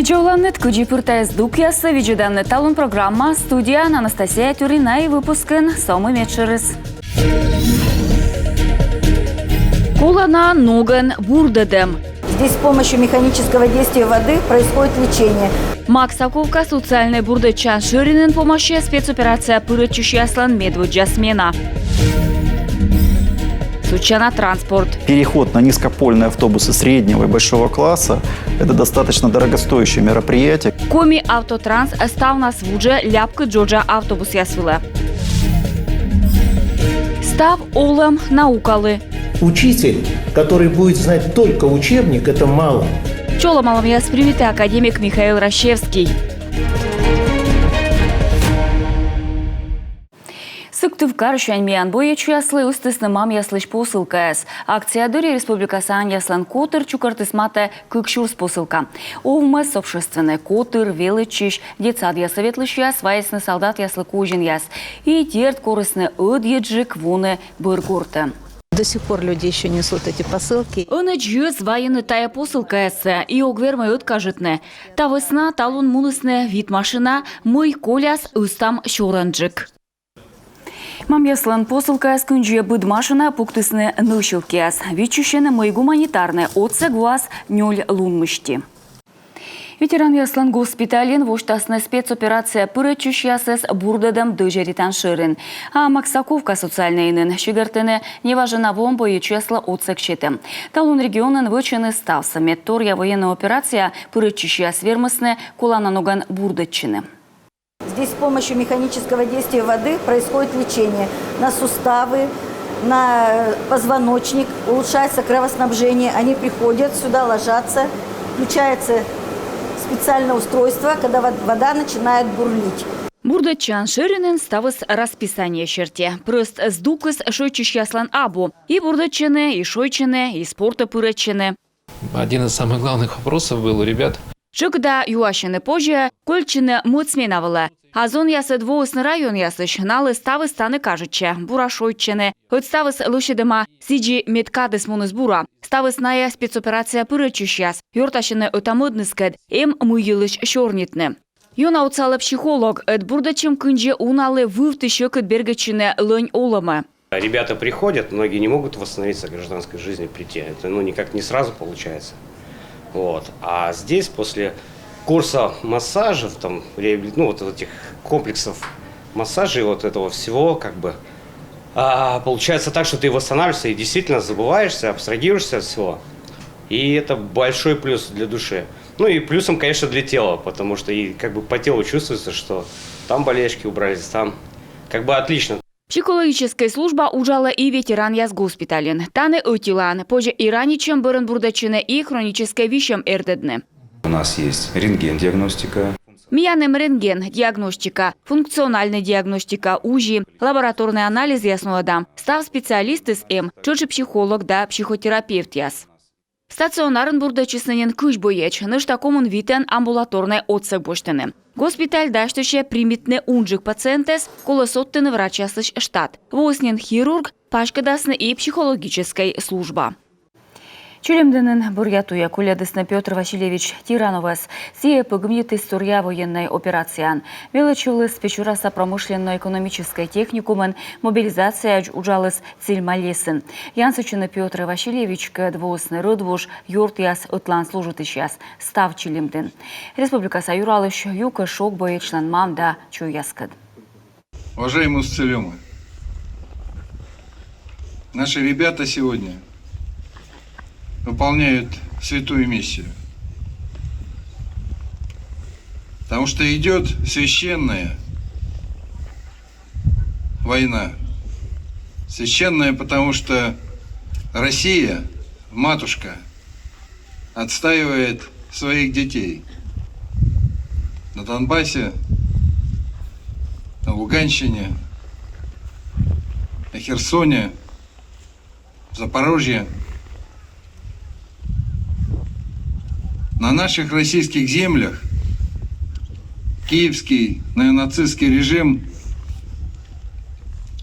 Видеоланет Куджипуртес Дукьяс, видеоданный талон программа, студия Анастасия Тюрина и выпускен Сомы Мечерес. Кулана Ноган Бурдедем. Здесь с помощью механического действия воды происходит лечение. Максаковка социальной бурдечан Ширинен помощи спецоперация Пырычущий Аслан Медвуджа смена. Сучана транспорт. Переход на низкопольные автобусы среднего и большого класса – это достаточно дорогостоящее мероприятие. Коми Автотранс став на свуже ляпка Джорджа автобус ясвила. Став Олам наукалы. Учитель, который будет знать только учебник, это мало. Чола малом яспривите академик Михаил Рощевский. Сыктывкар шәнмиян бойычу яслы үстісні мам яслыш посылкаяс. Акция дыры республикасан яслан котыр чукартысмата күкшурс посылка. Овмас общественный котыр, велычиш, детсад ясоветлыш яс, вайсны солдат яслы кужин яс. И терт корысны өдьеджик вуны быргурты. До сих пор люди еще несут эти посылки. Оныч юз военный тая посылкаясы и огвермают кажетны. Та весна талун мунысны вид машина, мой коляс устам шуранджик. Мам яслан посылкаяс күнжие бұд машина пуктысны нышылкияс. Вичушены мой гуманитарны отцы гуас нёль лунмышти. Ветеран яслан госпитален воштасны спецоперация Пырычущий ясыс бурдадам дыжеритан шырын. А Максаковка социальныйнын шигартыны неважына вомбо ячесла отсек щеты. Талун регионын вычыны ставса меттория военная операция Пырычущий яс вермысны кулана ноган бурдачыны. Здесь с помощью механического действия воды происходит лечение на суставы, на позвоночник, улучшается кровоснабжение. Они приходят сюда, ложатся, включается специальное устройство, когда вода начинает бурлить. Бурдачан Ширинен ставыс расписание черте. Прост сдукыс шойчущий яслан абу. И бурдачаны, и шойчаны, и спорта пырачаны. Один из самых главных вопросов был у ребят. Шыкда юашины позже, кольчины муцменавала. Азон ясы двоусны район ясыш, налы ставы станы кажуче, бура шойчыны. Хоть ставыс лучшедема сиджи меткадыс муныс бура. Ставыс ная спецоперация Пырычущий яс, юрташыны отамыдныскед, эм мыйылыш шорнитны. Юна уцалы психолог, эд бурдачым кынже уналы вывты шёкыт бергачыны лынь олымы. Ребята приходят, многие не могут восстановиться в гражданской жизни, прийти. Это никак не сразу получается. Вот. А здесь после курса массажев, там, вот этих комплексов массажей, вот этого всего, получается так, что ты восстанавливаешься и действительно забываешься, абстрагируешься от всего. И это большой плюс для души. Ну и плюсом, конечно, для тела, потому что и по телу чувствуется, что там болячки убрались, там отлично. Психологическая служба ужала и ветеран яс госпитален. Таны утилан, позже и раничем бырын бурдачыны и хроническое вещем эрдедны. У нас есть рентген-диагностика. Мияным рентген, диагностика, функциональная диагностика, УЖИ, лабораторный анализ ясного дам. Став специалисты с М, чужий психолог да психотерапевт яс. Стационарын бурдачысынен күш боеч, ныш такомун витен амбулаторной отсек боштыны. Госпиталь даштыше примитне унжик пациентес, колосоттыны врач ясыш штат. Воснен хирург, пашкадасны и психологической служба. Чулемденен бурятуя кулядысны Петр Васильевич Тирановас сие погмнит история военной операциян. Величулыс печураса промышленно-экономической техникумен мобилизация ужалыс цельмалесен. Янсычыны Петр Васильевич двоусны рыдвуш юртияс ытлан служитыш яс став чулемден. Республика Саюралыш юка шок боечлан мам да чуяскад. Уважаемые исцелемы, наши ребята сегодня выполняют святую миссию. Потому что идет священная война. Священная, потому что Россия, матушка, отстаивает своих детей на Донбассе, на Луганщине, на Херсоне, в Запорожье. На наших российских землях киевский неонацистский режим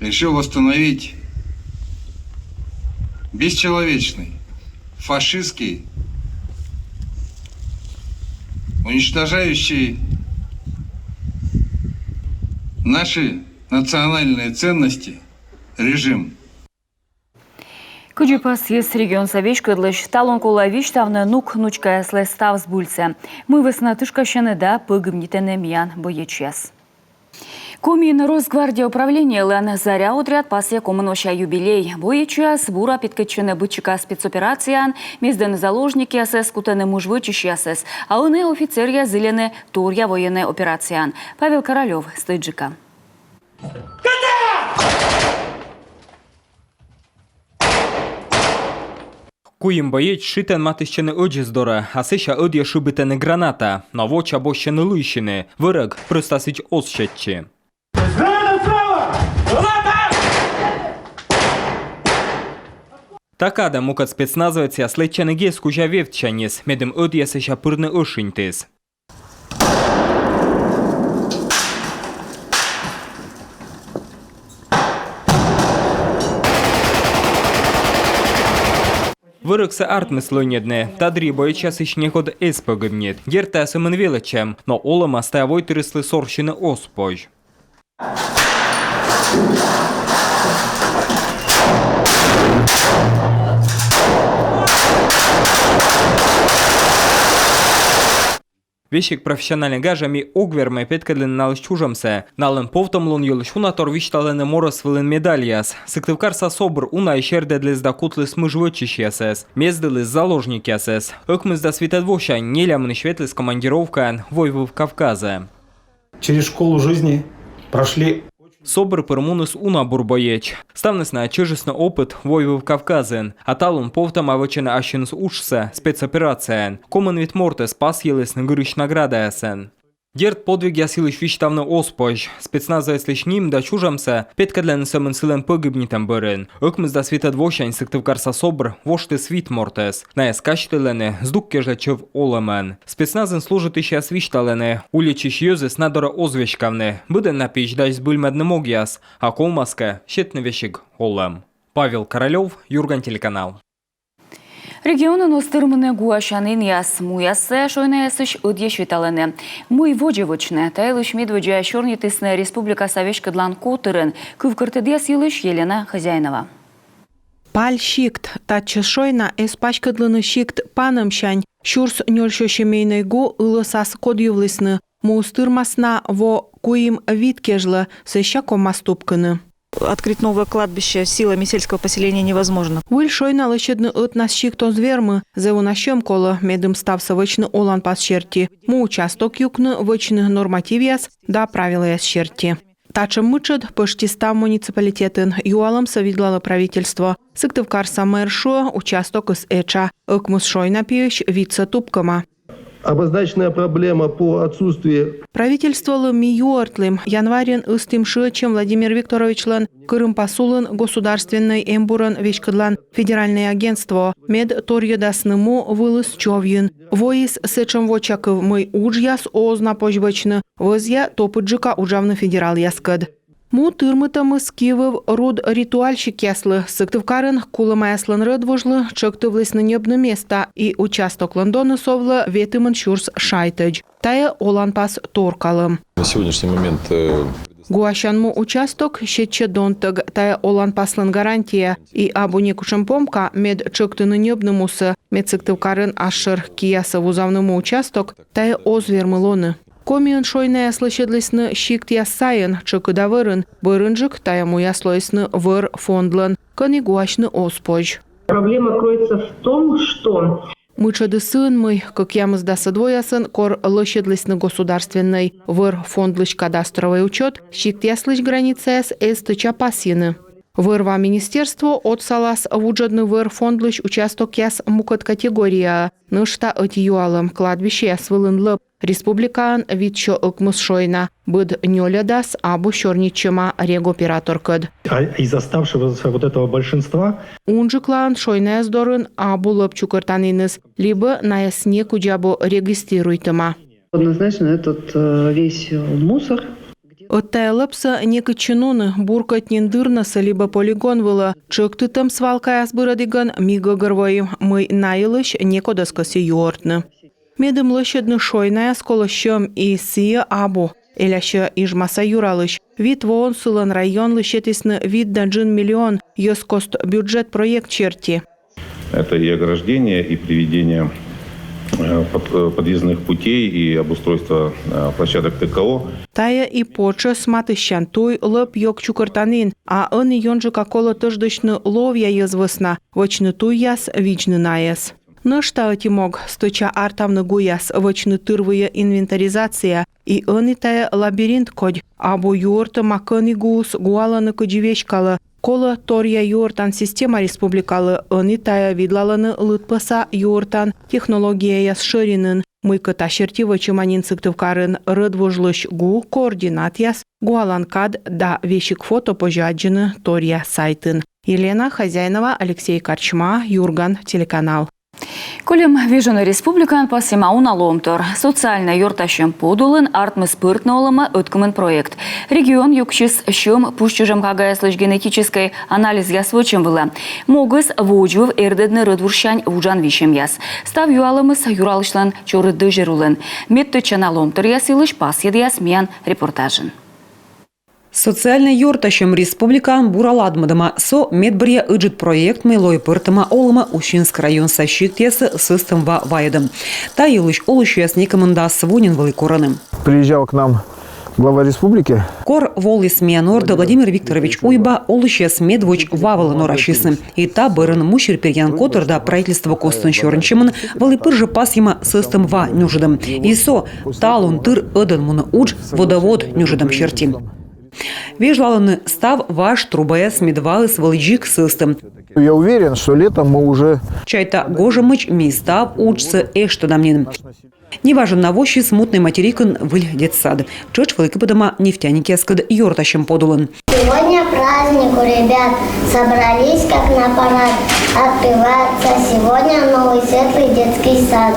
решил восстановить бесчеловечный, фашистский уничтожающий наши национальные ценности режим. Кыджипас ес регион совеч кыдлыш талон колавич тавны нук нучка сле став сбульце. Мы весна тышка щенеда пыгымнитенем ян боечес. Комин Росгвардия управления Лен Заря отряд пасе комыноща юбилей. Боечес бура питкачене бычика спецоперациян, мезден заложники СС кутене мужвычищи СС, а он офицерия зелене турья военной операциян. Павел Королев, Стыджика. Куїм боєць шитен мати ще не оджі здора, а сища одє шибите не граната, на воч або ще не лищини, вирок пристасить осщечі. Така да мукат спецназовеця следчене ге скужа вевчаніс, медем одє сища пирне ошинтис. Вырок се артмислонедне, та дрібою час іч негод еспогибнет. Герта семен величем, но олама стаявой трисли сорщини оспож. Вещик профессиональный гажами огверме петкадлен налыш чужамсе. Налын повтомлон юлыш унатор вишталене морос вылен медальяс. Сыктывкарса собр уна ищерде для сдакутлы смыжвычищ ясес. Мездылы заложники ясес. Окмызда светодвоща нелямны шветлес командировка войвов Кавказа. Через школу жизни прошли Собр пермунус уна бурбоеч. Ставнес на чижесный опыт войвов Кавказен. А талун повтом авычена ащенс ушса спецоперациян. Комын вит морте спас елес на гырыш награда ясен. Дерт подвиг ясилыш виштавны оспож. Спецназовец лишь ним да чужамса петкадлен сэмэн сылэн погибнитам бэрэн. Окмызда светодвощань сыктывкарса собр вошты свит мортес. На эскаштылене сдук кежлечев оламен. Спецназен служит еще свишталене. Улечиш йозес надора озвещкавне. Быден напич дайс бульмедны могяс. А колмаска щетны вещик олам. Павел Королев, Юрган телеканал. Регионын остырмыны гуашанын яс муясы шойна ясыш одешвиталене. Муй воджевочне, тайлыш медводжа Чернитысны Республика Совеч кыдлан котырын, кывкыртыдес елыш Елена Хозяинова. Паль щикт, татчы шойна эспач кыдлыны щикт паным щань, щурс нёльшо щемейной го ылысас кодювлысны, мустырмасна во куим виткежлы сыща комаступкыны. Открыть новое кладбище силами сельского поселения невозможно. Выль шойна лычедны ët нас щикто звермы, зэву нащем коло медым ставса вычны олан пас щерти. Му участок юкны вычны нормативияс да правила яс щерти. Тачым мычыд пышти став муниципалитетын юалым совидлало правительство. Сыктывкарса мэршо участок ыс эча. Ыкмус шойна пиющ вице тупкама. обозначенная проблема по отсутствию. Правительство миюартлым январен ыстымшы, чем Владимир Викторович лан кырым пасулын государственный эмбуран вечкадлан федеральное агентство мед торьедасныму вылыс човьын. Воис сечем вочаков мы ужьяс озна пожбачны, возья топыджика ужавны федерал яскад. Му тырмытамы скивов род ритуальщик яслы, сыктывкарын кулыма яслын рыдвожлы, чыктывлыс на небно место и участок Лондона совлы ветымын шурс шайтыч. Тая олан пас торкалым. На сегодняшний момент Гуащанму участок щетче донтыг, тая олан паслын гарантия и абуне кушымпомка мед чыктыны небнымусы, мед сыктывкарын ашыр киясы вузавныму участок, тая озвермылоны. Комион шойна яслышедлысны щикт яссайын, чыкыда вырын, бырынжык таяму яслойсны выр фондлын, кыны гуащны оспож. Проблема кроется в том, что Мычады сын мый, как ямызда садвоясын, кор лышедлысны государственный выр фондлыш кадастровый учет, щикт яслыш границаяс эстыча пасьыны. Вырва министерство отсалас вуджадны выр фондлыш участок яс мукат категория, нышта отъюалым кладбище яс вылын лып. Республикан витчо ыкмыс шойна, быд нёлядас абу щорничема регоператор кыд. А из оставшегося вот этого большинства Унжиклан шойна яздорын абу лып чукыртаниныз, либо на ясне куджабу регистрируйтыма. однозначно этот весь мусор. Оттая лыпса некі чинуны буркат нендырнасы либо полигон вылы, чыктытым свалка ясбырадыган мига гырвайым, мы найылыш некодаскасы юортны. Медым лощедны шойная сколощем и сия абу. Эляща ижмаса юралыш. Вид воон сылан район лощетисны вид да 1 миллион. Йоскост бюджет проект черти. Это и ограждение, и приведение подъездных путей, и обустройство площадок ТКО. Тая и поча сматыщан той лып йок чукартанин, а он йонжы каколо тождочны ловья язвысна, вочны туяс вичны наес. Но что мог сточа артавны гуяс вочны тырвые инвентаризация, и он и тая лабиринт кодь, або юрта макани гус гуаланы кодивечкалы, кола торья юртан система республикалы, он и тая видлаланы лытпаса юртан технология ясширинын, мыйка ташертива чиманин сыктывкарын рыдвужлыш гу координат яс, гуаланкад да вещик фото пожаджины торья сайтын. Елена Хозяинова, Алексей Корчма, Юрган, телеканал. Колем Вижен Республикан пасема уналомтор. Социально юртащем подулын артмы спыртнолыма өткімін проект. Регион юкшис шым пушчыжым кагаяслыш генетической анализ ясвычым была. Могыз вожув эрдедны рыдвуршань вужан вишем яс. Став юалымыз юралышлан чорыды жирулын. Меттыча наломтор ясылыш пасед ясмиян репортажын. Социальный юртащем республикан бураладмадыма со медбрия ыджит проект милой пыртыма олыма Ущинск район сащиктесы систем ваедым. Та илыш олыщес никомында свонин вылыкораным. Приезжал к нам глава республики. Кор волис мианорда Владимир Викторович Уйба олыщес медвоч вавалы норашисым. И та бырын мущер перьян которда правительство костын чорнчымын вылыпыр же пас ема систем ва нюжидым. И со талун тыр ыдын муны удж водовод нюжидым черти. Вежлаланы став ваш трубаяс медвалыс валыджик систем. Я уверен, что летом мы уже... Чайта гожемыч ми став учится эштадамнин. Неважен навощи смутный материкон выль детсад. Чёч вылыкападама нефтяники аскад юртащем подулын. Сегодня праздник у ребят. Собрались как на парад. Открывается сегодня новый светлый детский сад.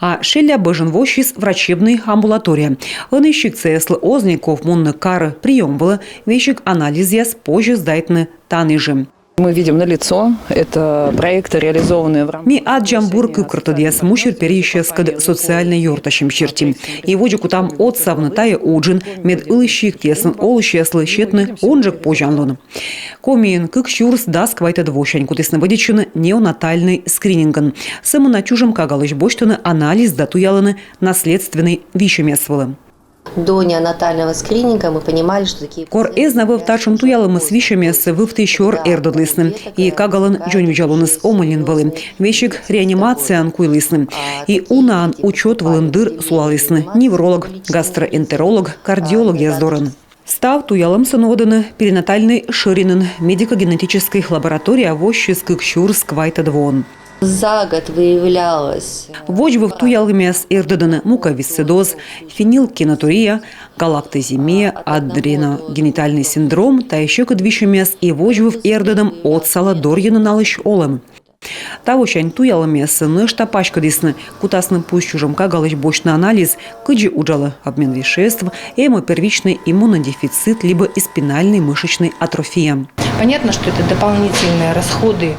А шеля бежен вощис врачебной амбулатория. Оныщик цеслы озников мунны кары прием было, вещик анализия позже сдайтны таныжи. Мы видим на лицо, это проекты, реализованные в рамках... Ми аджамбург кыртадьяс мушер перещескад социальный юртащим чертим. И водику там от савнатая уджин, мед илыщик тесн олыщеслы щетны онжик пожанлон. Комиен кык щурс дас квайта двощань, кутесны водичыны неонатальный скрининган. Сэмы на чужем кагалыш бочтыны анализ датуялыны наследственный вишемесвалы. До неонатального скрининга мы понимали, что такие... Кор эзнавы в тачем туялымы с вишемес вывты щор эрдадлысным. И кагалын джонюджалуныс омылин валы. Вещик реанимация куйлысным. И унаан учет валындыр сулалысны. Невролог, гастроэнтеролог, кардиолог яздорын. Став туялым сынодыны перинатальный ширинын медико-генетической лаборатории авощи скыкщур сквайта двон. За год выявлялось. Вожвых туялымес эрдыдыны муковисцидоз, фенилкетонурия, галактоземия, адреногенитальный синдром, та еще кадвишемес и вожвых эрдыдым от саладорьяны налыш олым. Тавощань туялымес нышта пачкадысны, кутасным пущужем кагалыш бочный анализ, кыджи уджалы обмен веществ, первичный иммунодефицит, либо и спинальной мышечной атрофия. Понятно, что это дополнительные расходы.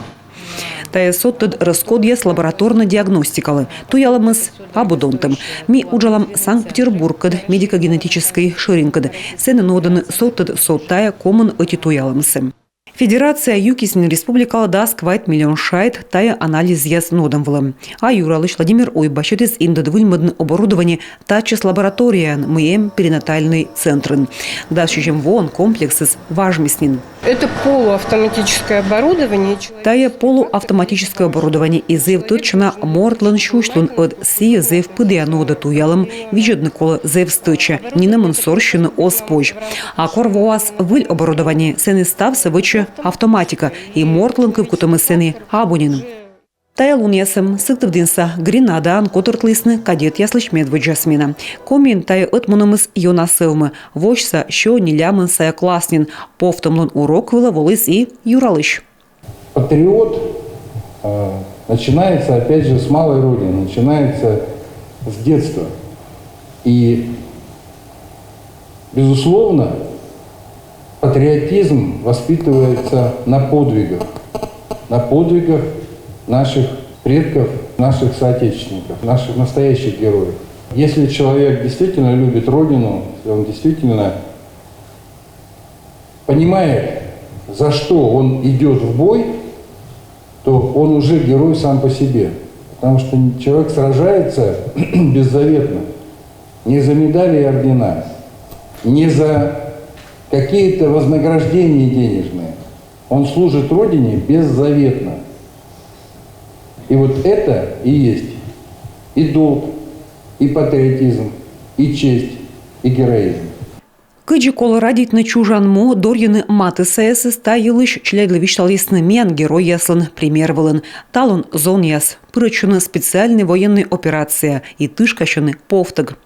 Тая соттед расходьяс лабораторно диагностикалы. Туялымыз абудонтым. Ми уджалам Санкт-Петербургкад медико-генетической ширинкад. Сены ноданы соттед соттая комын эти туялымысы. Федерация Юкиснин республикала дас квайт миллион шайт тая анализ яс нодамвылым. А юралыш Владимир Уйба щетис индадвыльмадны оборудование тачес лабораториян мыем перинатальный центрын. Дальше вон комплексис важмиснин. Это полуавтоматическое оборудование. Тая полуавтоматическое оборудование изыв точно мортлан щушлун от сия зев пыдианода туялым виджедны кола зев стыча нина мансорщины оспож. А корвоас выль оборудование сены стався выча автоматика и мортланкы в кутамы сены абунин. Тая лунесым сыктывдинса гренадан котортлысны кадет яслыш медводжасмина. Комин тая отмунамыс йонасывмы. Вожса що нелямын сая класснин. Повтомлон урок выла волыс и юралыш. Патриот начинается опять же с малой родины, начинается с детства. И, безусловно, патриотизм воспитывается на подвигах наших предков наших соотечественников, наших настоящих героев. Если человек действительно любит Родину, если он действительно понимает, за что он идет в бой, то он уже герой сам по себе. Потому что человек сражается беззаветно. Не за медали и ордена, не за какие-то вознаграждения денежные. Он служит Родине беззаветно. И вот это и есть и долг, и патриотизм, и честь, и героизм. Кыджи кола радить на чужанмо, дорьяны маты саясыс та елыш чляйдловишталисны мен герой яслын премьер-вылын. Талон зон яс, пырычуны специальной военной операция и тышкащуны повтыг.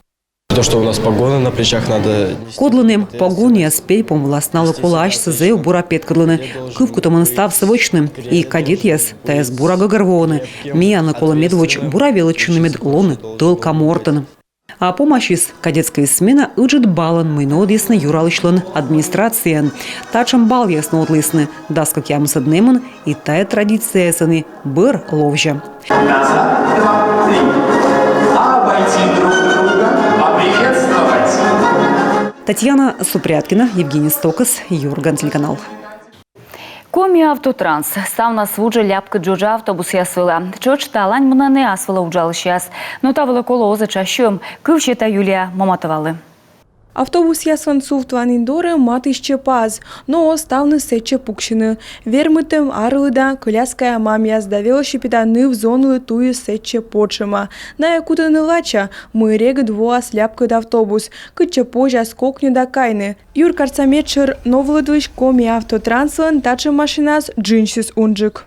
То, что у нас погоны на плечах, надо... Кодлыным погони аспель помласналы кулач сызeu бурапет кыдлыны. Кывкутамын став сывочным и кадет яс таяс бура гагарвоны. Мияны кола медвоч бура велычуны медлоны тылка мортын. А помощис кадетская смена ыджит балан мыйнод ясны юралычлын администрациян. Тачам бал ясно отлысны, даскак ямыс аднемын и тая традиция ясыны быр ловжа. Назад, 2, 3. Обойти друг друга, поприветствовать. Татьяна Супряткина, Евгений Стокас, Юрган, телеканал. Коми автотранс. Став на свуджа ляпка джоджа автобус ясвила. Чоч талань мнане асвила уджал щас. Но тавила коло оза чащом. Кывчета Юлия Маматовалы. Автобус ясван суфтван индоре маты ще паз, но оставны сече пукшины. Вермытым арлыда коляская мам язда велосипеданы в зону тую сече почема. На якутаны лача, мы рега двоа сляпка да автобус, кыче позя скокню да кайны. Юр карцамечер новладвыш коми автотранслан таче машинас джинсис унджик.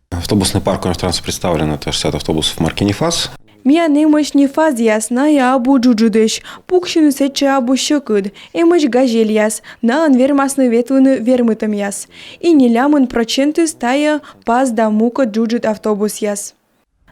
Автобусный парк у нас представлен, это 60 автобусов марки «Нефас». Мия немощ не фаз ясна я абу джуджудыш, пукшины сече абу щекыд, эмощ газель яс, на анвермасны ветвыны вермытым яс. И не лямын проценты стая паз да мука джуджит автобус яс.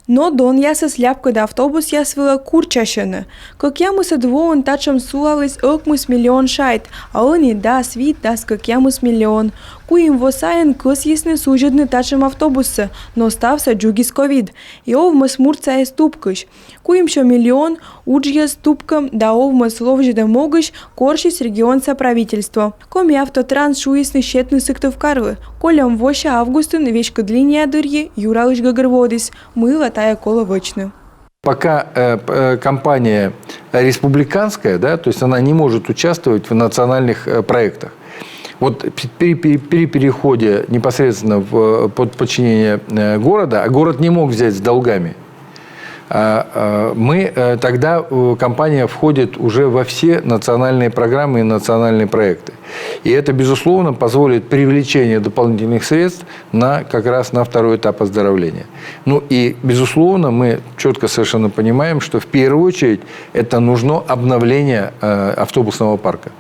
Но дон яса сляпка да автобус ясвила курчащины. Как ямыса двоон тачам сулалась окмыс миллион шайт, а он и да свит дас как ямыс миллион. Куим восаен кыс ясны сужедны тачам автобусы, но стався джугис ковид. И овмыс мурца ступкыш. Куим шо миллион уджья ступкам да овмыс ловжеда могыш коршис регионца правительство. Коми автотранс шуисны щетны сыктов карлы. Колям воша августын вечка длиния дырьи юралыш гагарводис. Мыла тая кола вочны. Пока компания республиканская, да, то есть она не может участвовать в национальных проектах. Вот при переходе непосредственно под подчинение города, а город не мог взять с долгами, тогда компания входит уже во все национальные программы и национальные проекты. И это, безусловно, позволит привлечение дополнительных средств как раз на второй этап оздоровления. Ну и, безусловно, мы четко совершенно понимаем, что в первую очередь это нужно обновление автобусного парка.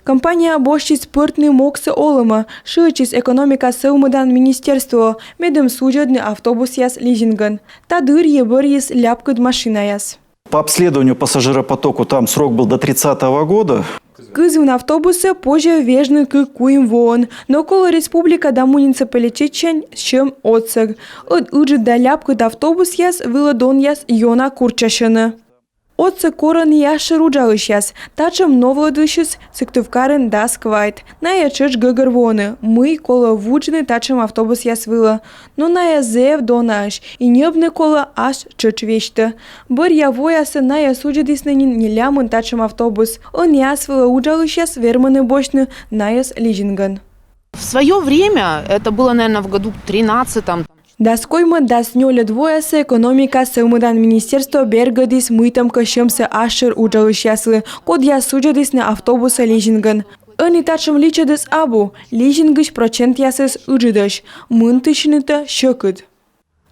Компания обощит спортный моксы олыма, шилчис экономика сылмыдан министерство, медем сужедный автобус яс лизинган. Тадыр ебыр яс ляпкыд машина яс. По обследованию пассажиропотоку там срок был до 30-го года. Кызын автобусы позже вежны к куим вон, но коло республика да муниципалитетчен чем отсыг. Уджит да ляпкыд автобус яс виладон яс йона курчашыны. Отцы корон яши руджалыш яс, тачам новладышис сыктывкарын да сквайт. Ная чыч гагарвоны, мы кола вуджны тачам автобус яс вила. Но ная зев донаш, и небны кола аж чыч вещты. Бар я воясы ная суджидиснынин не лямын тачам автобус. Он яс вила уджалыш яс верманы бочны наяс лизинган. В свое время, это было, наверное, в году 13-м, Даскоймы даснёля двоясы экономика сылмыдан министерство бергадис мытам кащемсы ашыр уджалыш яслы, код я суджадис на автобуса лизинган. Они тачам личадис абу, лизингыш процент ясыс уджидыш, мынтышныта щекыд.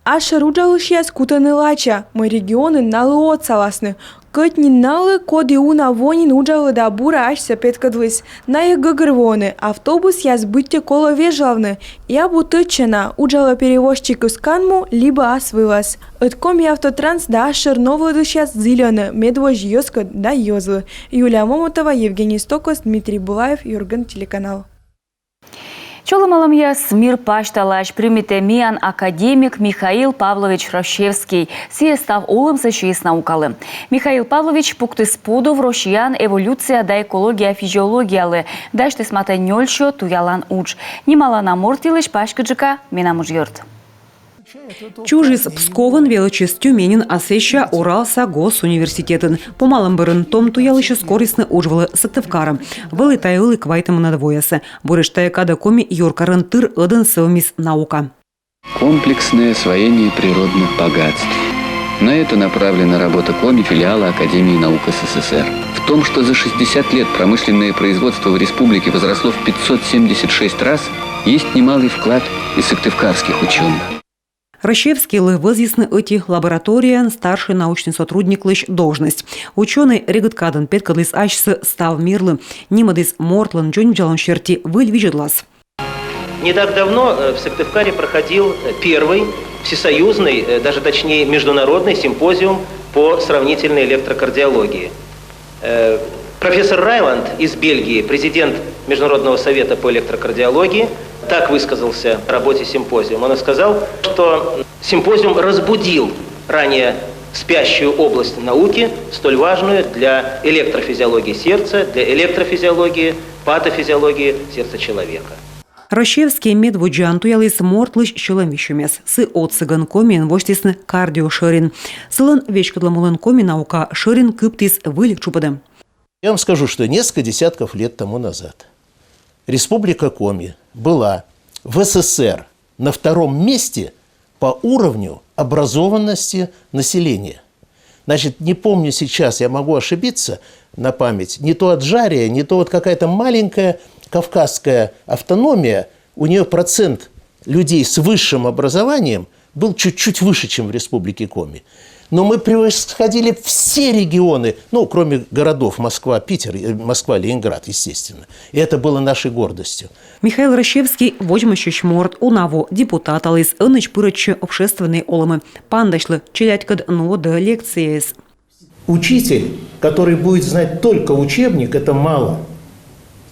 Ашыр уджалыш яс кутаны лача, мы регионы налы отсаласны. Кытни налы коди уна вонин уджалы да бура аж сапеткадлыс. Ная гагарвоны, автобус яс бытте коло вежлавны. Я бутычена, уджала перевозчик из канму, либо асвылас. Откоми автотранс да ашыр новладыш яс зелены, медвож ёска да ёзлы. Юлия Маматова, Евгений Стокос, Дмитрий Булаев, Юрган, телеканал. Чолымалым яс мир пашталаш примитемиян академик Михаил Павлович Рощевский став олымсы чиес наукалы. Михаил Павлович пуктыс подов Россиян эволюция да экология физиологиялы дашты сматанёльшо туялан уч. Немало намортилыш пашкаджика минамуж йорт. Чужис Псковын величес Тюменин асеща Уралса госуниверситетін. По малым бұрын том туялышы скорыстны ужвалы Сыктывкара. Вылы тайылы квайтымы надвоясы. Бурыштая када коми юркарын тыр ыдын сывмис наука. Комплексное освоение природных богатств. На это направлена работа КОМИ филиала Академии наук СССР. В том, что за 60 лет промышленное производство в республике возросло в 576 раз, есть немалый вклад и сыктывкарских ученых. Рощевский возъясны эти лаборатория старший научный сотрудник лыш должность. Ученый реготкадан петкадлис ачсы став мирлы. Нимадис мортлан джонджалон черти выльвижедлас. Не так давно в Сыктывкаре проходил первый всесоюзный, даже точнее международный симпозиум по сравнительной электрокардиологии. Профессор Райланд из Бельгии, президент Международного совета по электрокардиологии, так высказался о работе симпозиума. Он сказал, что симпозиум разбудил ранее спящую область науки, столь важную для электрофизиологии сердца, для электрофизиологии, патофизиологии сердца человека. Рощевский медвуджан туялыс мортлыш щеломищумес. Сы отсыган комин воштисны кардиошерин. Сылын вечкадламулын коми наука шерин кыптис вылик чупадым. Я вам скажу, что несколько десятков лет тому назад Республика Коми была в СССР на втором месте по уровню образованности населения. Значит, не помню сейчас, я могу ошибиться на память, не то Аджария, не то вот какая-то маленькая кавказская автономия, у нее процент людей с высшим образованием был чуть-чуть выше, чем в Республике Коми. Но мы превосходили все регионы, ну, кроме городов Москва, Питер, Москва, Ленинград, естественно. И это было нашей гордостью. Михаил Рощевский возьмущий морд унаво депутат алыс ыныч пырычы общественные олымы. Пандашлы челядькад новода лекции. Учитель, который будет знать только учебник, это мало.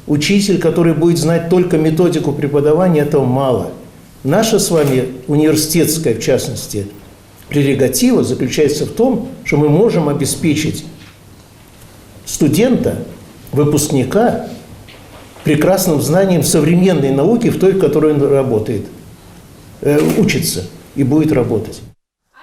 Учитель, который будет знать только методику преподавания, этого мало. Наша с вами университетская, в частности, прерогатива заключается в том, что мы можем обеспечить студента, выпускника прекрасным знанием современной науки в той, в которой он работает, учится и будет работать.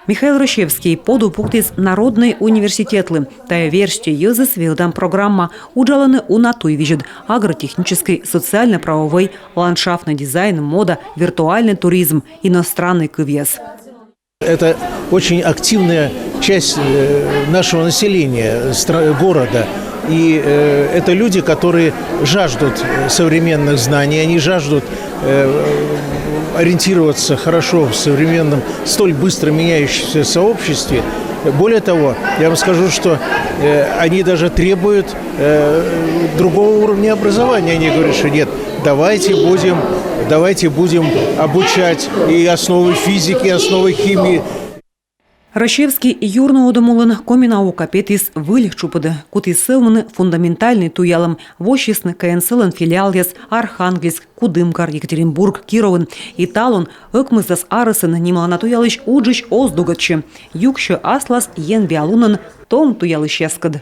Михаил Рощевский поду пуктис народный университетлы. Тая версия юзыс вилдам программа уджаланы унатуй вижет агротехнический, социально-правовой, ландшафтный дизайн, мода, виртуальный туризм, иностранный кывьес. Это очень активная часть нашего населения, города. И это люди, которые жаждут современных знаний, они жаждут ориентироваться хорошо в современном, столь быстро меняющемся сообществе. Более того, я вам скажу, что они даже требуют другого уровня образования. Они говорят, что нет, давайте будем обучать и основы физики, и основы химии. Рощевский юрно одумулын коминаука петис вылих чупады, кути сылмыны фундаментальный туялым, вощисны КНСЛын филиалес Архангельск, Кудымкар, Екатеринбург, Кировын, Италон, ыкмыздас арысын нималана туялыш уджыш оздугатчы, юкшы аслас ен биалунын том туялыш яскыд.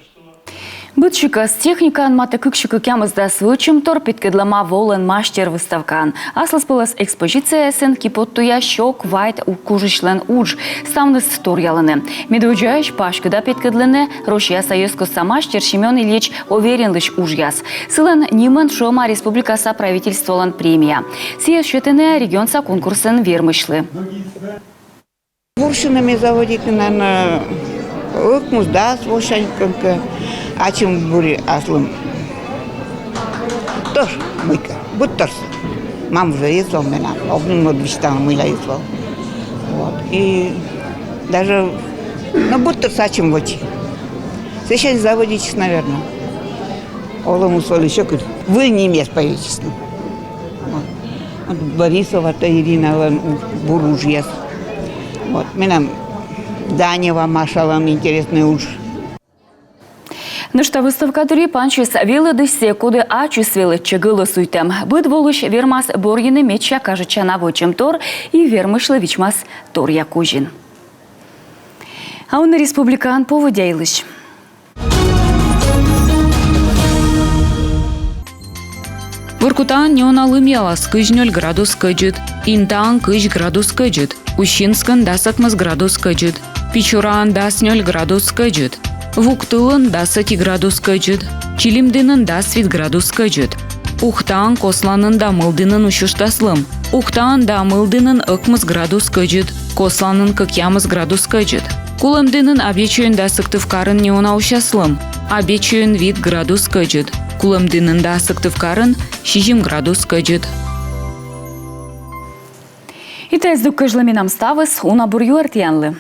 Бытчика с техникан мата кыкшика кямызда свычым торпиткедлама волен мастер выставкан. Аслас пылас экспозициясын кипоттуя щок вайт кужышлен уж ставныс торялыны. Медвуджаеш пашкыда петкедлене Россия союзкоса мастер Семен Ильич уверенлыш ужяс. Сылан ниман шома республикаса правительстволан премия. Сия счетене регионса конкурсын вермышлы. Буршинами заводить, наверное, ыкмуздас, вошаньканка. А чем бури аслым? Тоже мыка, будь торс. Мама уже ездила меня, обним модвичтана мыла ездила. Вот. И даже, ну, будь торс, а чем вот. Сейчас заводитесь, наверное. Олому соли еще говорит, вы не имеете правительства. Вот. Борисова-то Ирина Буружьес. Вот. Меня Данева Машалам интересный уж. Нышта выставка дури панчус велыдысе коды ачус велы чыгылы суйтем. Быд волыш вермас борьины меча кажется навочем тор и вермышлы вичмас тор якужин. А он республикан поводяйлыш. Воркутан неоналым ялас кыж 0 градус кыжит, Интан кыж градус кыжит, Ущинскан дасакмыз градус кыжит, Пичуран дас 0 градус кыжит, Вуктылын дас 1 градус кыжит, Чилимдынын дас 1 градус кыжит, Ухтан косланын да мылдынын ушуштаслым, Ухтан да мылдынын ыкмыз градус кыжит, Косланын кыкямыз градус кыжит, Кулымдынын обечуен да сыктывкарын неона ушаслым, Обечуен вид градус кыжит, Кулымдынын да сыктывкарын 6 градус кыжит. Итез дуккыжлы минам ставыс, уна бурю артянлы.